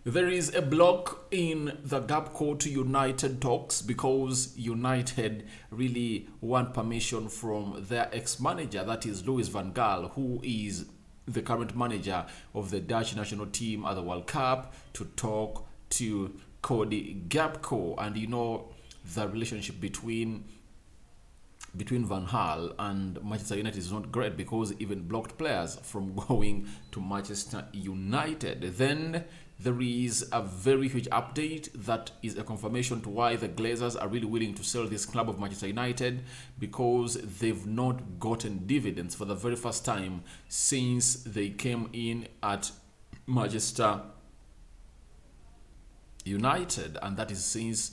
There is a block in the Gakpo to United talks because United really want permission from their ex-manager, that is Louis van Gaal, who is the current manager of the Dutch national team at the World Cup, to talk to Cody Gakpo. And you know, the relationship between Van Gaal and Manchester United is not great because even blocked players from going to Manchester United. Then there is a very huge update that is a confirmation to why the Glazers are really willing to sell this club of Manchester United, because they've not gotten dividends for the very first time since they came in at Manchester United, and that is since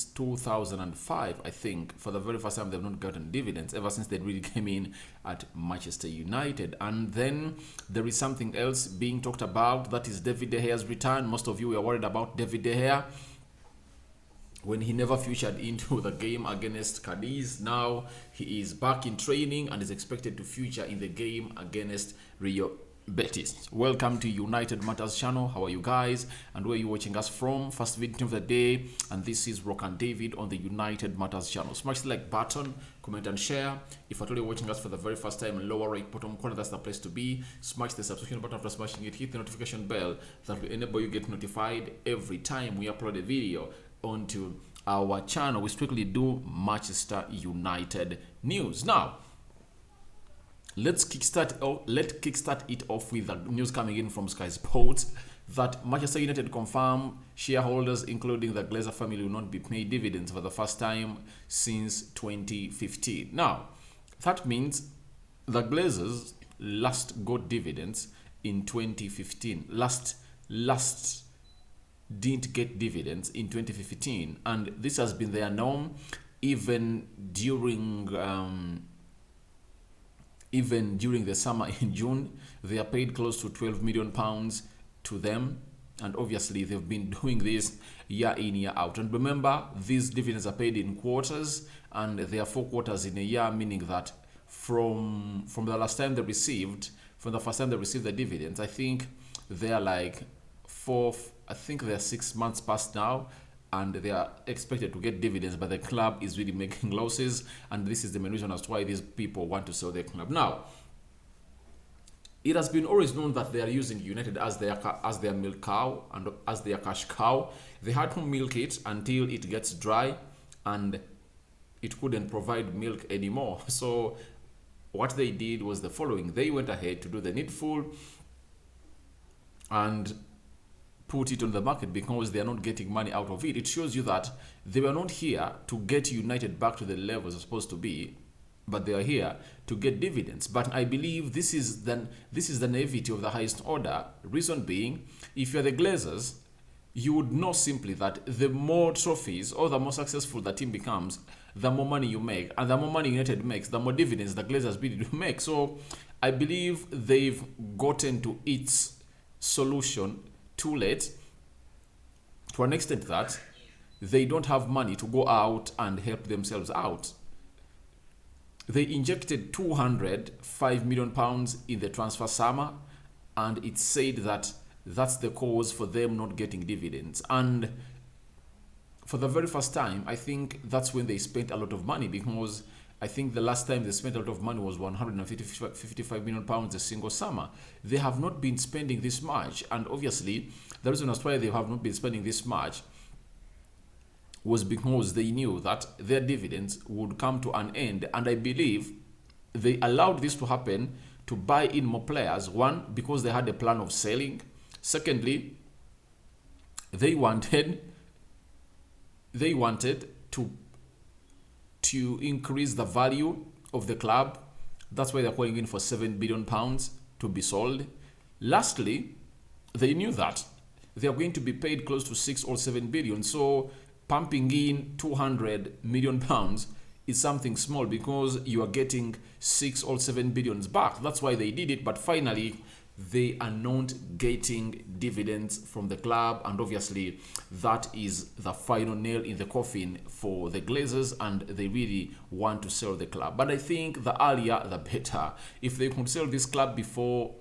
2005. I think for the very first time they've not gotten dividends ever since they really came in at Manchester United. And then there is something else being talked about, that is David De Gea's return. Most of you were worried about David De Gea when he never featured into the game against Cadiz. Now he is back in training and is expected to feature in the game against Rio Betis. Welcome to United Matters channel. How are you guys, and where are you watching us from? First video of the day, and this is Rock and David on the United Matters channel. Smash the like button, comment and share. If at all you're watching us for the very first time, lower right bottom corner, that's the place to be. Smash the subscription button. After smashing it, hit the notification bell that will enable you get notified every time we upload a video onto our channel. We strictly do Manchester United news. Now let's kickstart it off with the news coming in from Sky Sports that Manchester United confirm shareholders, including the Glazer family, will not be paid dividends for the first time since 2015. Now, that means the Glazers last got dividends in 2015. Last didn't get dividends in 2015, and this has been their norm even during the summer. In June, they are paid close to £12 million to them, and obviously they've been doing this year in, year out. And remember, these dividends are paid in quarters, and there are 4 quarters in a year, meaning that from the first time they received the dividends, I think they're like I think they're 6 months past now, and they are expected to get dividends, but the club is really making losses, and this is the main reason as to why these people want to sell their club. Now, it has been always known that they are using United as their milk cow and as their cash cow. They had to milk it until it gets dry and it couldn't provide milk anymore. So what they did was the following: they went ahead to do the needful and put it on the market because they are not getting money out of it. It shows you that they were not here to get United back to the levels it's supposed to be, but they are here to get dividends. But I believe this is the naivety of the highest order. Reason being, if you're the Glazers, you would know simply that the more trophies or the more successful the team becomes, the more money you make, and the more money United makes, the more dividends the Glazers really do make. So I believe they've gotten to its solution too late, to an extent that they don't have money to go out and help themselves out. They injected £205 million in the transfer summer, and it's said that that's the cause for them not getting dividends. And for the very first time, I think that's when they spent a lot of money, because I think the last time they spent a lot of money was £155 million a single summer. They have not been spending this much, and obviously the reason as to why they have not been spending this much was because they knew that their dividends would come to an end, and I believe they allowed this to happen to buy in more players. One, because they had a plan of selling. Secondly, they wanted to increase the value of the club. That's why they're calling in for £7 billion to be sold. Lastly, they knew that they are going to be paid close to 6 or 7 billion. So pumping in £200 million is something small, because you are getting 6 or 7 billions back. That's why they did it. But finally, they are not getting dividends from the club, and obviously that is the final nail in the coffin for the Glazers, and they really want to sell the club. But I think the earlier the better. If they could sell this club before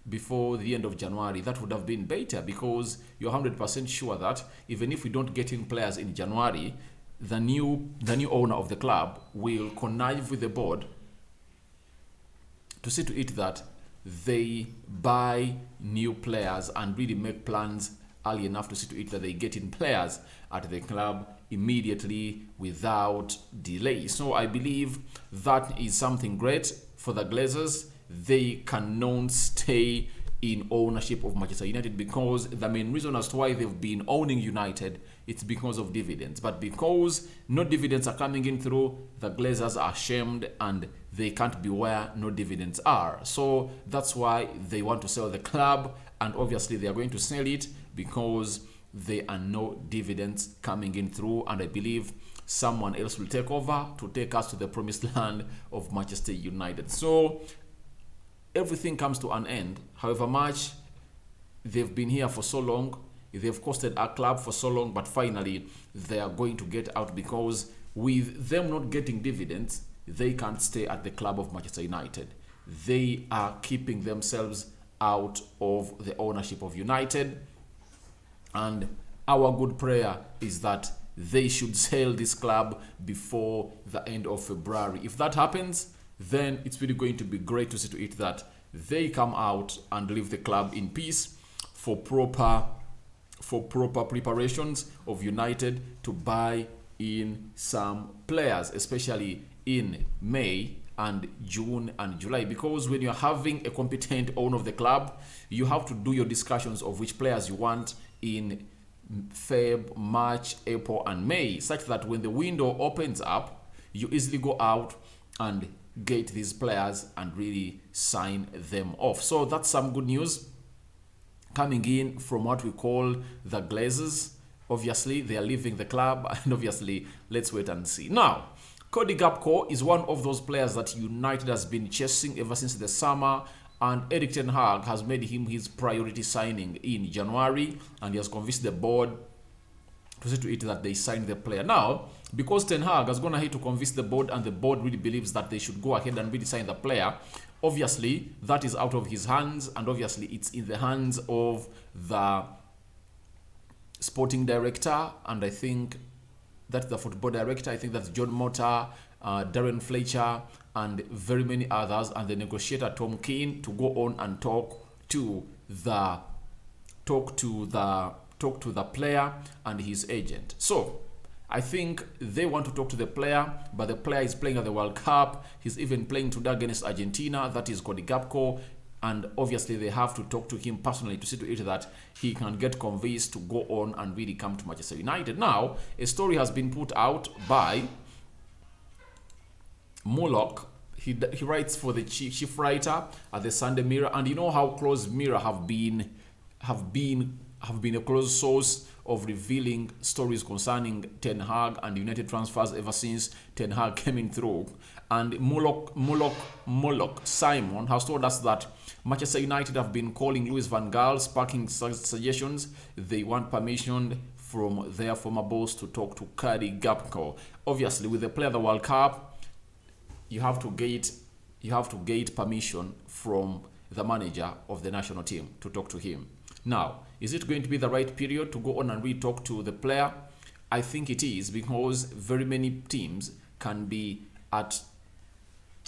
before the end of January, that would have been better, because you're 100% sure that even if we don't get in players in January, the new owner of the club will connive with the board to see to it that they buy new players and really make plans early enough to see to it that they get in players at the club immediately without delay. So I believe that is something great for the Glazers. They cannot stay in ownership of Manchester United, because the main reason as to why they've been owning United, it's because of dividends. But because no dividends are coming in through, the Glazers are ashamed and they can't be where no dividends are. So that's why they want to sell the club, and obviously they are going to sell it because there are no dividends coming in through, and I believe someone else will take over to take us to the promised land of Manchester United. So everything comes to an end. However much they've been here for so long, they've costed our club for so long, but finally they are going to get out, because with them not getting dividends, they can't stay at the club of Manchester United. They are keeping themselves out of the ownership of United, and our good prayer is that they should sell this club before the end of February. If that happens, then it's really going to be great to see to it that they come out and leave the club in peace for proper preparations of United to buy in some players, especially in May and June and July. Because when you're having a competent owner of the club, you have to do your discussions of which players you want in Feb, March, April and May, such that when the window opens up, you easily go out and get these players and really sign them off. So that's some good news coming in from what we call the Glazers. Obviously they are leaving the club, and obviously let's wait and see. Now, Cody Gakpo is one of those players that United has been chasing ever since the summer, and Erik ten Hag has made him his priority signing in January, and he has convinced the board to see to it that they sign the player. Now, because Ten Hag has gone ahead to convince the board, and the board really believes that they should go ahead and really sign the player, obviously that is out of his hands, and obviously it's in the hands of the sporting director, and I think that's the football director. I think that's John Motta, Darren Fletcher, and very many others, and the negotiator Tom Keane, to go on and talk to the player and his agent. So I think they want to talk to the player, but the player is playing at the World Cup. He's even playing today against Argentina. That is Cody Gakpo. And obviously they have to talk to him personally to see to it that he can get convinced to go on and really come to Manchester United. Now, a story has been put out by Mullock. He writes for the chief writer at the Sunday Mirror, and you know how close Mirror have been a close source of revealing stories concerning Ten Hag and United transfers ever since Ten Hag came in through. And Mullock Simon has told us that Manchester United have been calling Louis van Gaal, sparking suggestions. They want permission from their former boss to talk to Cody Gakpo. Obviously, with the player of the World Cup, you have to get permission from the manager of the national team to talk to him. Now, is it going to be the right period to go on and re-talk to the player? I think it is, because very many teams can be at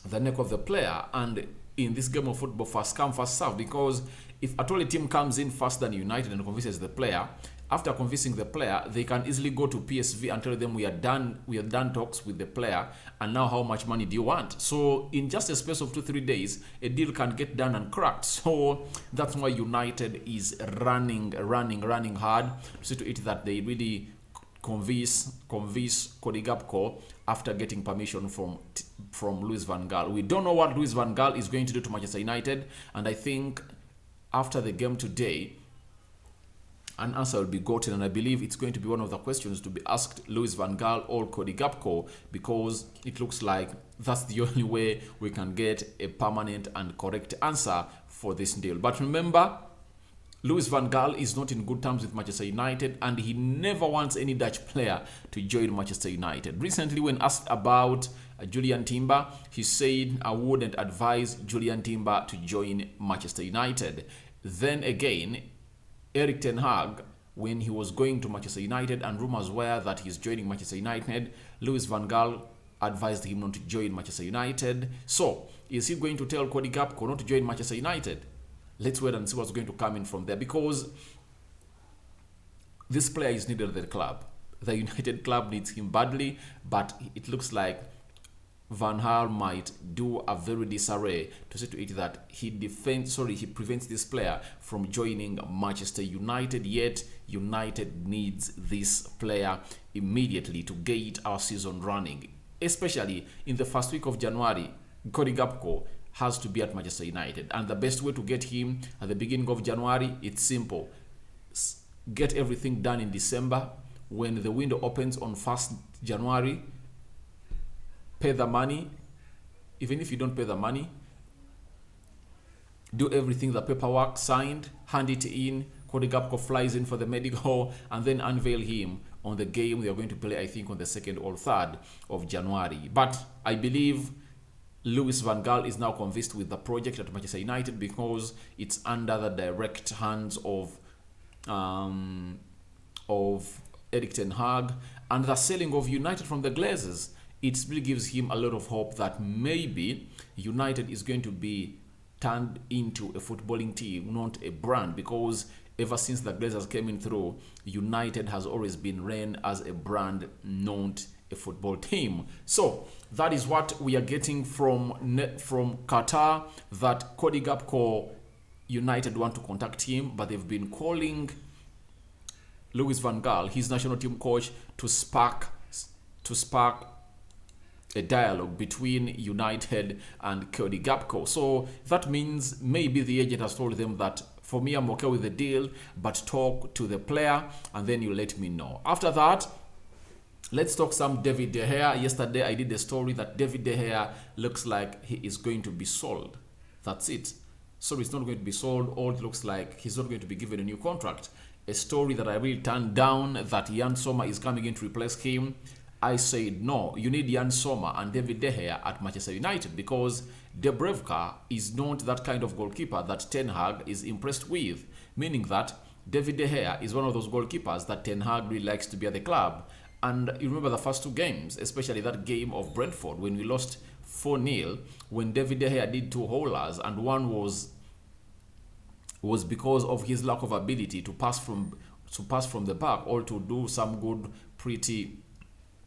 the neck of the player, and in this game of football, first come, first serve, because if at all a team comes in faster than United and convinces the player, after convincing the player, they can easily go to PSV and tell them we are done talks with the player, and now how much money do you want? So in just a space of 2-3 days, a deal can get done and cracked. So that's why United is running hard to see to it that they really convince Cody Gakpo after getting permission from Louis van Gaal. We don't know what Louis van Gaal is going to do to Manchester United, and I think after the game today, an answer will be gotten, and I believe it's going to be one of the questions to be asked Louis van Gaal or Cody Gakpo, because it looks like that's the only way we can get a permanent and correct answer for this deal. But remember, Louis van Gaal is not in good terms with Manchester United, and he never wants any Dutch player to join Manchester United. Recently, when asked about Julian Timber. He said, I wouldn't advise Julian Timber to join Manchester United. Then again, Erik ten Hag, when he was going to Manchester United and rumors were that he's joining Manchester United, Louis van Gaal advised him not to join Manchester United. So, is he going to tell Cody Gakpo not to join Manchester United? Let's wait and see what's going to come in from there, because this player is needed at the club. The United club needs him badly, but it looks like Van Gaal might do a very disarray to see to it that he prevents this player from joining Manchester United. Yet United needs this player immediately to get our season running, especially in the first week of January. Cody Gakpo has to be at Manchester United, and the best way to get him at the beginning of January, it's simple. Get everything done in December. When the window opens on 1st January, pay the money. Even if you don't pay the money, do everything, the paperwork signed, hand it in. Cody Gakpo flies in for the medical, and then unveil him on the game they are going to play, I think, on the 2nd or 3rd of January. But I believe Louis van Gaal is now convinced with the project at Manchester United, because it's under the direct hands of Erik ten Hag, and the selling of United from the Glazers. It really gives him a lot of hope that maybe United is going to be turned into a footballing team, not a brand, because ever since the Glazers came in through, United has always been ran as a brand, not a football team. So that is what we are getting from Qatar, that Cody Gakpo, United want to contact him, but they've been calling Louis van Gaal, his national team coach, to spark a dialogue between United and Cody Gakpo. So that means maybe the agent has told them that, for me, I'm okay with the deal, but talk to the player and then you let me know. After that, let's talk some David De Gea. Yesterday, I did a story that David De Gea looks like he is going to be sold. That's it. So he's not going to be sold, or it looks like he's not going to be given a new contract. A story that I really turned down, that Jan Sommer is coming in to replace him. I said, no, you need Jan Sommer and David De Gea at Manchester United, because Dubravka is not that kind of goalkeeper that Ten Hag is impressed with. Meaning that David De Gea is one of those goalkeepers that Ten Hag really likes to be at the club. And you remember the first 2 games, especially that game of Brentford when we lost 4-0, when David De Gea did 2 haulers, and one was because of his lack of ability to pass from the back, or to do some good, pretty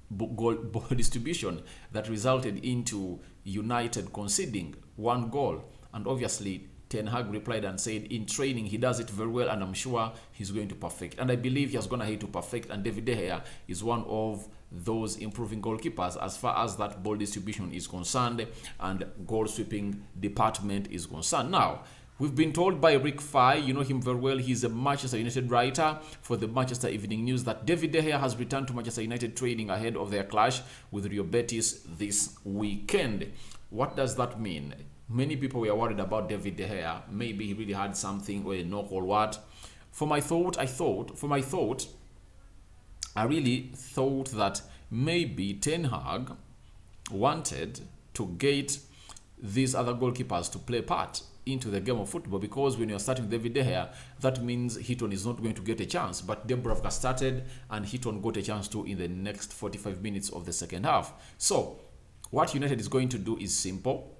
ball distribution that resulted into United conceding 1 goal. And obviously Ten Hag replied and said, in training he does it very well, and I'm sure he's going to perfect. And I believe he has gone ahead to perfect, and David De Gea is one of those improving goalkeepers as far as that ball distribution is concerned and goal sweeping department is concerned. Now, we've been told by Rick Fye, you know him very well, he's a Manchester United writer for the Manchester Evening News, that David De Gea has returned to Manchester United training ahead of their clash with Real Betis this weekend. What does that mean? Many people were worried about David De Gea. Maybe he really had something, or a knock or what. I really thought that maybe Ten Hag wanted to get these other goalkeepers to play part into the game of football, because when you're starting David De Gea, that means Heaton is not going to get a chance. But Dubravka started, and Heaton got a chance too in the next 45 minutes of the second half. So what United is going to do is simple.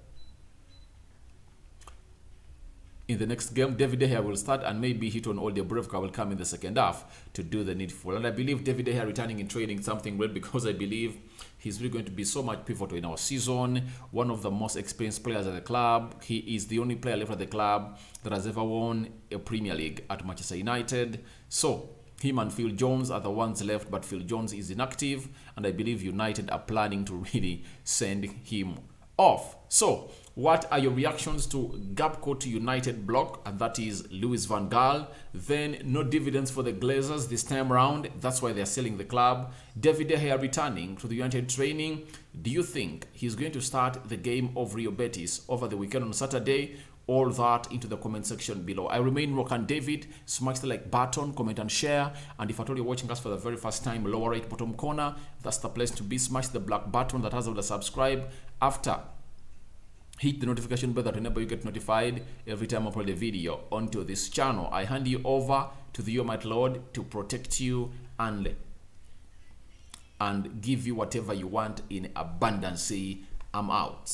In the next game, David De Gea will start, and maybe Heaton or Dubravka will come in the second half to do the needful. And I believe David De Gea returning in training is something great, because I believe he's really going to be so much pivotal in our season. One of the most experienced players at the club. He is the only player left at the club that has ever won a Premier League at Manchester United. So him and Phil Jones are the ones left, but Phil Jones is inactive, and I believe United are planning to really send him off. So what are your reactions to Gakpo to United block? And that is Louis van Gaal. Then no dividends for the Glazers this time around. That's why they're selling the club. David De Gea returning to the United training. Do you think he's going to start the game of Real Betis over the weekend on Saturday? all that into the comment section below. I remain Rokan David. Smash the like button, comment and share. And if at all you're watching us for the very first time, lower right bottom corner, that's the place to be. Smash the black button that has all the subscribe. After, hit the notification bell that whenever you get notified every time I upload a video onto this channel. I hand you over to the Almighty Lord to protect you and give you whatever you want in abundance. I'm out.